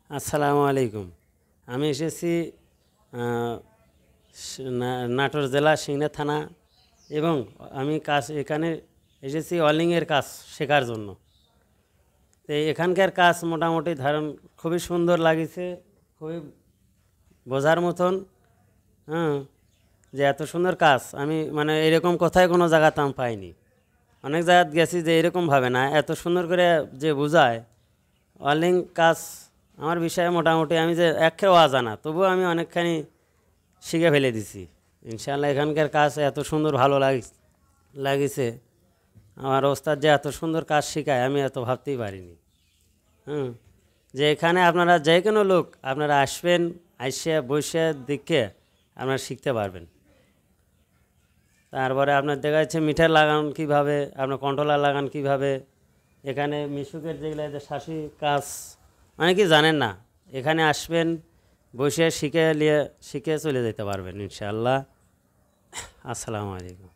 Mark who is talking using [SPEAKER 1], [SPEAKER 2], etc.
[SPEAKER 1] আসসালামু আলাইকুম। আমি এসেছি নাটোর জেলা সিংড়া থানা এবং আমি এখানে এসেছি ওয়েল্ডিংয়ের কাজ শেখার জন্য। তো এখানকার কাজ মোটামুটি ধরুন খুবই সুন্দর লাগিছে, খুবই বোঝার মতন। হ্যাঁ, যে এত সুন্দর কাজ আমি মানে এরকম কোথায় কোনো জায়গাতে আমি পাইনি। অনেক জায়গায় গেছি যে এরকমভাবে না, এত সুন্দর করে যে বোঝায় ওয়েল্ডিং কাজ। আমার বিষয়ে মোটামুটি আমি যে একেও অজানা, তবুও আমি অনেকখানি শিখে ফেলে দিছি ইনশাআল্লাহ। এখানকার কাজ এত সুন্দর ভালো লাগিছে। আমার ওস্তাদ যে এত সুন্দর কাজ শেখায় আমি এত ভাবতেই পারিনি। যে এখানে আপনারা যে কোনো লোক আপনারা আসবেন, আইসে বসে দেখে আপনারা শিখতে পারবেন। তারপরে আপনার দেখা যাচ্ছে মিটার লাগান কীভাবে, আপনার কন্ট্রোলার লাগান কীভাবে, এখানে মিশুকের যেগুলো যে শাসি কাজ অনেকেই জানেন না। এখানে আসবেন, বসে শিখে চলে যেতে পারবেন ইনশাআল্লাহ। আসসালামু আলাইকুম।